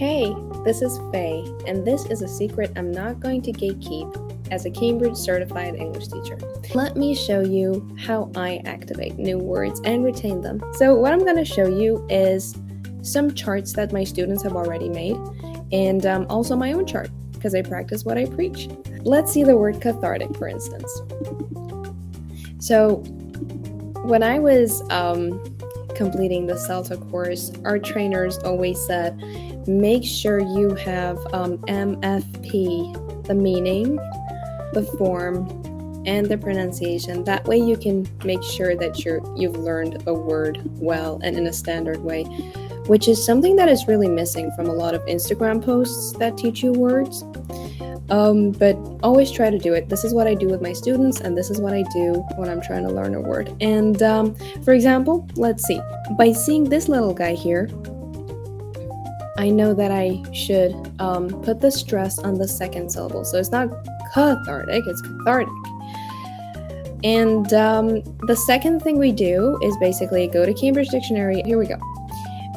Hey, this is Faye, and this is a secret I'm not going to gatekeep as a Cambridge certified English teacher. Let me show you how I activate new words and retain them. So what I'm going to show you is some charts that my students have already made, and also my own chart, because I practice what I preach. Let's see the word cathartic, for instance. So when I was completing the CELTA course, our trainers always said, make sure you have MFP, the meaning, the form, and the pronunciation. That way you can make sure that you've learned a word well and in a standard way, which is something that is really missing from a lot of Instagram posts that teach you words. But always try to do it. This is what I do with my students, and this is what I do when I'm trying to learn a word. And for example, let's see. By seeing this little guy here, I know that I should put the stress on the second syllable. So it's not cathartic, it's cathartic. And the second thing we do is basically go to Cambridge Dictionary. Here we go.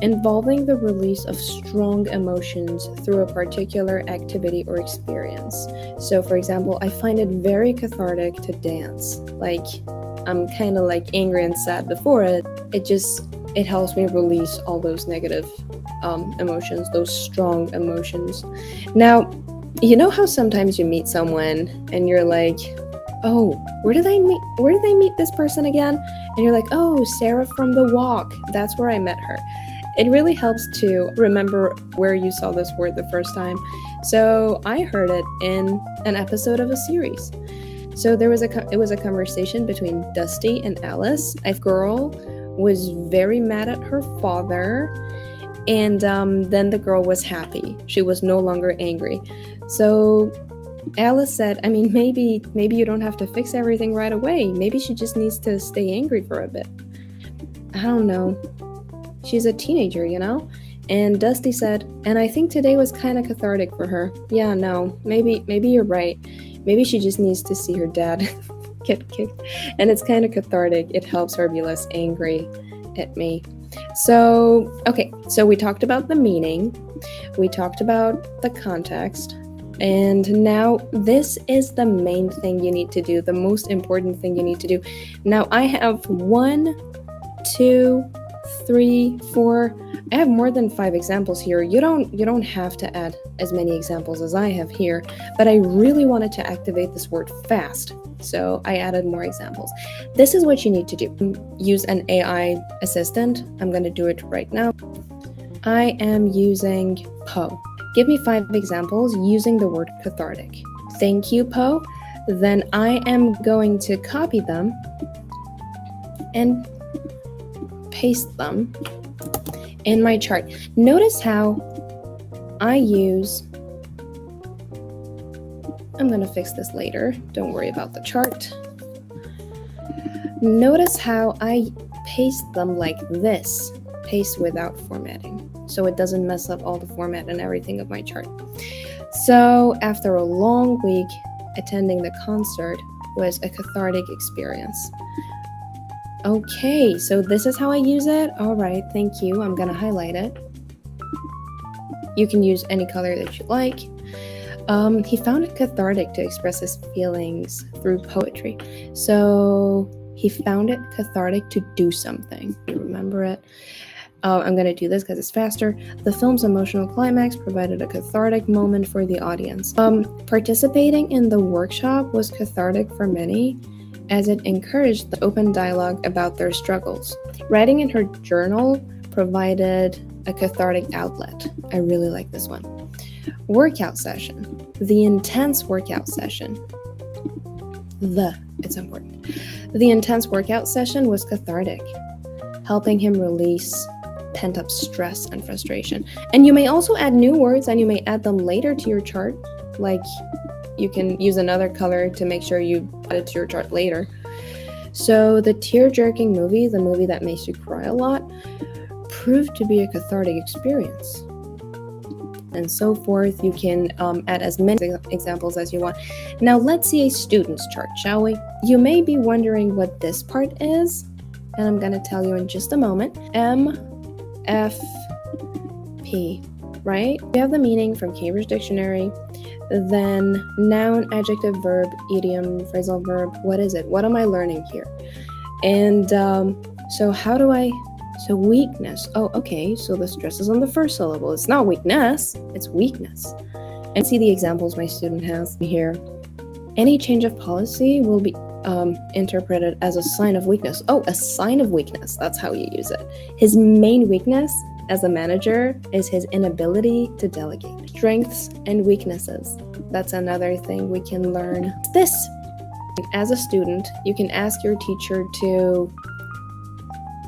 Involving the release of strong emotions through a particular activity or experience. So for example, I find it very cathartic to dance. Like, I'm kind of like angry and sad before it. It helps me release all those negative emotions, those strong emotions. Now, you know how sometimes you meet someone and you're like, oh, where did I meet this person again? And you're like, oh, Sarah from The Walk. That's where I met her. It really helps to remember where you saw this word the first time. So I heard it in an episode of a series. So it was a conversation between Dusty and Alice. A girl was very mad at her father, and then the girl was happy. She was no longer angry. So Alice said, I mean, maybe you don't have to fix everything right away. Maybe she just needs to stay angry for a bit. I don't know. She's a teenager, you know? And Dusty said, and I think today was kind of cathartic for her. Yeah, no, maybe you're right. Maybe she just needs to see her dad get kicked. And it's kind of cathartic. It helps her be less angry at me. So, okay, so we talked about the meaning. We talked about the context. And now this is the main thing you need to do, the most important thing you need to do. Now I have 1, 2, 3, 4. I have more than 5 examples here. You don't have to add as many examples as I have here, but I really wanted to activate this word fast, so I added more examples. This is what you need to do. Use an AI assistant. I'm going to do it right now. I am using Poe. Give me 5 examples using the word cathartic. Thank you, Poe. Then I am going to copy them and paste them in my chart. Notice how I use, I'm going to fix this later. Don't worry about the chart. Notice how I paste them like this. Paste without formatting, so it doesn't mess up all the format and everything of my chart. So after a long week, attending the concert was a cathartic experience. Okay, so this is how I use it. All right, thank you. I'm gonna highlight it. You can use any color that you like. He found it cathartic to express his feelings through poetry. So he found it cathartic to do something. You remember it? I'm going to do this because it's faster. The film's emotional climax provided a cathartic moment for the audience. Participating in the workshop was cathartic for many, as it encouraged the open dialogue about their struggles. Writing in her journal provided a cathartic outlet. I really like this one. Workout session. The intense workout session. It's important. The intense workout session was cathartic, helping him release pent-up stress and frustration. And you may also add new words, and you may add them later to your chart. Like, you can use another color to make sure you add it to your chart later. So the tear-jerking movie, the movie that makes you cry a lot, proved to be a cathartic experience. And so forth. You can add as many examples as you want. Now let's see a student's chart, shall we? You may be wondering what this part is, and I'm going to tell you in just a moment. MFP. right? We have the meaning from Cambridge Dictionary, then noun, adjective, verb, idiom, phrasal verb. What is it? What am I learning here? And so weakness. Oh, okay, so the stress is on the first syllable. It's not weakness, it's weakness. And see the examples my student has here. Any change of policy will be interpreted as a sign of weakness. Oh, a sign of weakness. That's how you use it. His main weakness as a manager is his inability to delegate. Strengths and weaknesses. That's another thing we can learn. This. As a student, you can ask your teacher to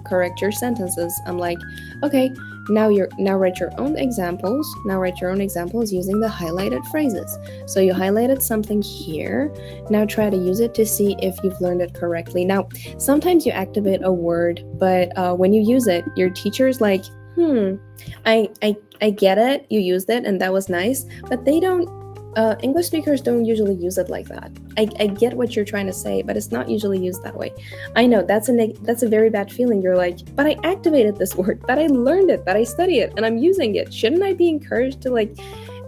correct your sentences. I'm like, okay, now write your own examples. Now write your own examples using the highlighted phrases. So you highlighted something here. Now try to use it to see if you've learned it correctly. Now, sometimes you activate a word, but when you use it, your teacher's like, I get it. You used it, and that was nice. But they don't. English speakers don't usually use it like that. I get what you're trying to say, but it's not usually used that way. I know that's a very bad feeling. You're like, but I activated this word, but I learned it, but I studied it, and I'm using it. Shouldn't I be encouraged to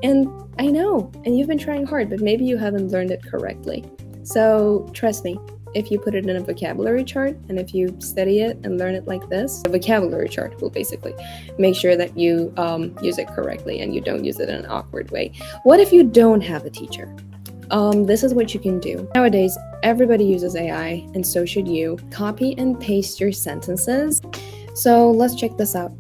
and I know, and you've been trying hard, but maybe you haven't learned it correctly. So trust me, if you put it in a vocabulary chart, and if you study it and learn it like this, a vocabulary chart will basically make sure that you use it correctly and you don't use it in an awkward way. What if you don't have a teacher? This is what you can do. Nowadays, everybody uses AI, and so should you. Copy and paste your sentences. So let's check this out.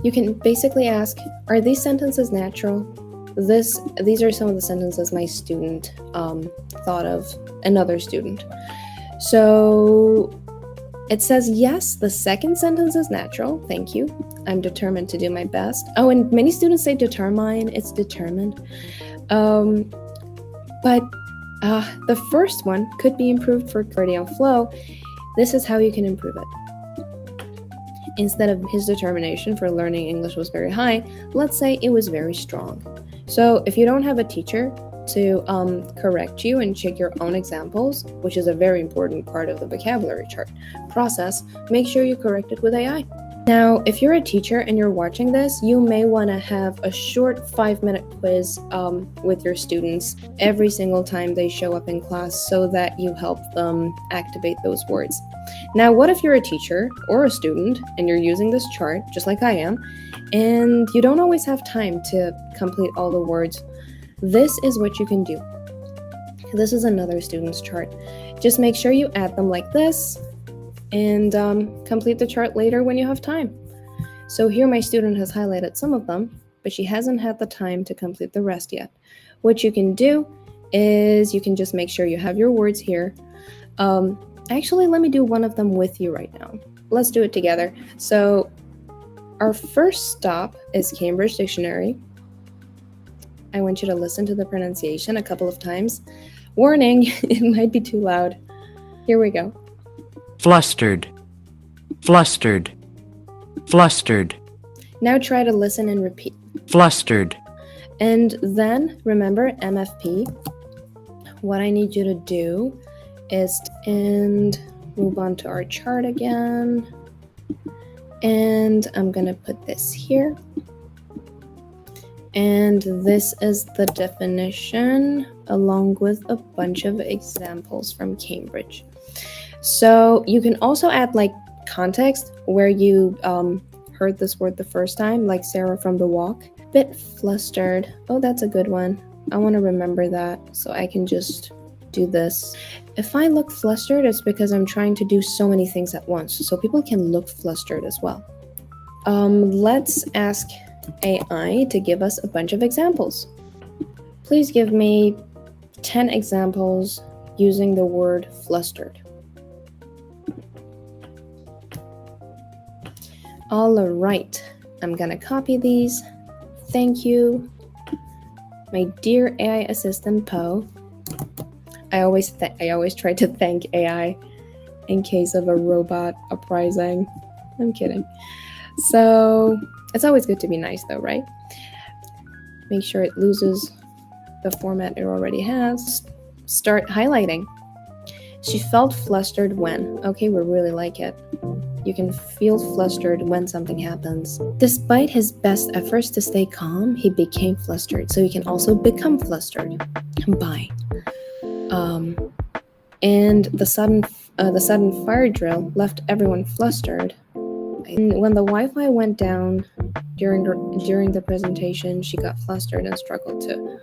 You can basically ask, are these sentences natural? These are some of the sentences my student thought of, another student. So it says, yes, the second sentence is natural. Thank you. I'm determined to do my best. Oh, and many students say determine. It's determined. But the first one could be improved for clarity and flow. This is how you can improve it. Instead of his determination for learning English was very high, let's say it was very strong. So if you don't have a teacher to correct you and check your own examples, which is a very important part of the vocabulary chart process, make sure you correct it with AI. Now, if you're a teacher and you're watching this, you may want to have a short 5-minute quiz with your students every single time they show up in class so that you help them activate those words. Now, what if you're a teacher or a student and you're using this chart, just like I am, and you don't always have time to complete all the words? This is what you can do. This is another student's chart. Just make sure you add them like this and complete the chart later when you have time. So here my student has highlighted some of them, but she hasn't had the time to complete the rest yet. What you can do is you can just make sure you have your words here. Actually, let me do one of them with you right now. Let's do it together. So our first stop is Cambridge Dictionary. I want you to listen to the pronunciation a couple of times. Warning, it might be too loud. Here we go. Flustered, flustered, flustered. Now try to listen and repeat. Flustered. And then remember MFP. What I need you to do is move on to our chart again. And I'm gonna put this here. And this is the definition along with a bunch of examples from Cambridge. So you can also add context where you heard this word the first time, like Sarah from The Walk. Bit flustered. Oh, that's a good one. I want to remember that so I can just do this. If I look flustered, it's because I'm trying to do so many things at once. So people can look flustered as well. Let's ask AI to give us a bunch of examples. Please give me 10 examples using the word flustered. All right, I'm gonna copy these. Thank you, my dear AI assistant Poe. I always try to thank AI in case of a robot uprising. I'm kidding. So it's always good to be nice though, right? Make sure it loses the format it already has. Start highlighting. She felt flustered when. Okay, we really like it. You can feel flustered when something happens. Despite his best efforts to stay calm, he became flustered. So you can also become flustered by. And the sudden fire drill left everyone flustered. And when the Wi-Fi went down during the presentation, she got flustered and struggled to.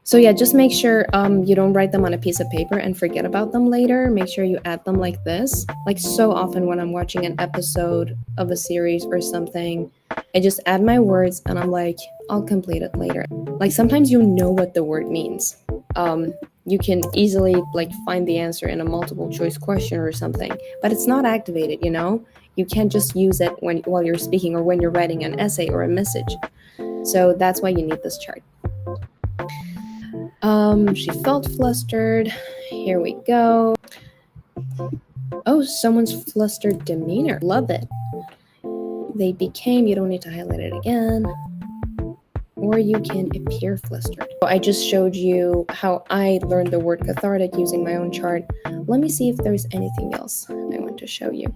So yeah, just make sure you don't write them on a piece of paper and forget about them later. Make sure you add them like this. Like so often when I'm watching an episode of a series or something, I just add my words and I'm like, I'll complete it later. Like sometimes you know what the word means. You can easily like find the answer in a multiple choice question or something, but it's not activated, you know? You can't just use it while you're speaking or when you're writing an essay or a message. So that's why you need this chart. She felt flustered. Here we go. Oh, someone's flustered demeanor. Love it. They became, you don't need to highlight it again. Or you can appear flustered. I just showed you how I learned the word cathartic using my own chart. Let me see if there's anything else I want to show you.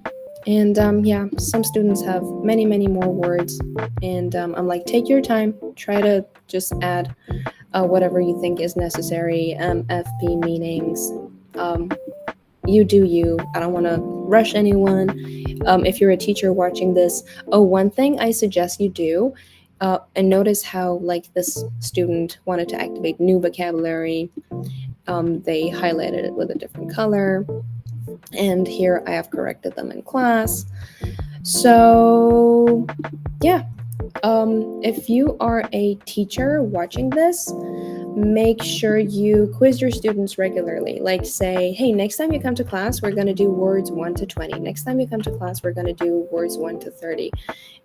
And yeah, some students have many more words. And I'm like, take your time. Try to just add whatever you think is necessary, FP meanings. You do you. I don't want to rush anyone. If you're a teacher watching this, one thing I suggest you do, and notice how like this student wanted to activate new vocabulary. They highlighted it with a different color. And here I have corrected them in class. So yeah, if you are a teacher watching this, make sure you quiz your students regularly. Like say, hey, next time you come to class, we're going to do words 1 to 20. Next time you come to class, we're going to do words 1 to 30.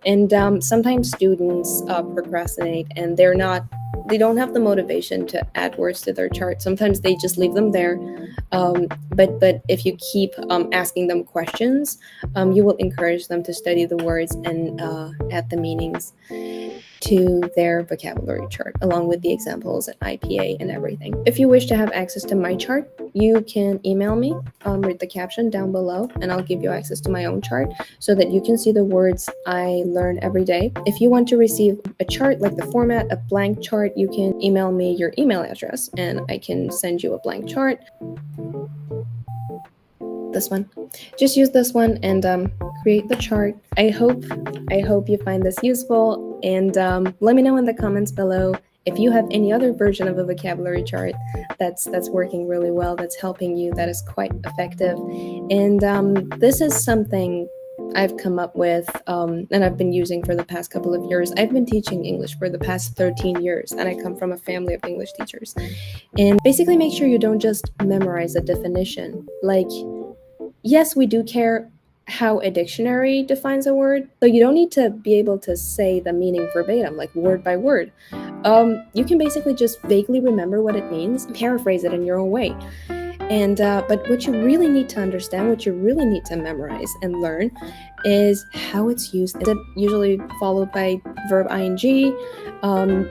And sometimes students procrastinate and they don't have the motivation to add words to their chart. Sometimes they just leave them there. But if you keep asking them questions, you will encourage them to study the words and add the meanings to their vocabulary chart, along with the examples and IPA and everything. If you wish to have access to my chart, you can email me, read the caption down below, and I'll give you access to my own chart so that you can see the words I learn every day. If you want to receive a chart, like the format, a blank chart, you can email me your email address and I can send you a blank chart. This one. Just use this one and create the chart. I hope you find this useful, and let me know in the comments below if you have any other version of a vocabulary chart that's working really well, that's helping you, that is quite effective. And this is something I've come up with and I've been using for the past couple of years. I've been teaching English for the past 13 years, and I come from a family of English teachers. And basically make sure you don't just memorize a definition. Like, yes, we do care how a dictionary defines a word, so you don't need to be able to say the meaning verbatim, like word by word. You can basically just vaguely remember what it means, paraphrase it in your own way. And but what you really need to understand, what you really need to memorize and learn is how it's used. Is it usually followed by verb ing?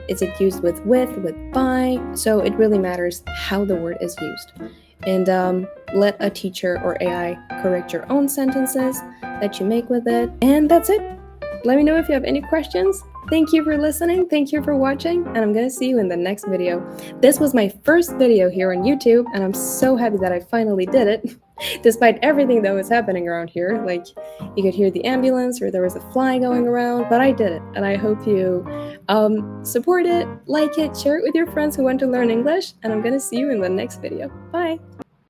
Is it used with by? So it really matters how the word is used. And let a teacher or AI correct your own sentences that you make with it. And that's it. Let me know if you have any questions. Thank you for listening. Thank you for watching. And I'm going to see you in the next video. This was my first video here on YouTube, and I'm so happy that I finally did it. Despite everything that was happening around here, like you could hear the ambulance or there was a fly going around, but I did it. And I hope you support it, like it, share it with your friends who want to learn English. And I'm going to see you in the next video. Bye.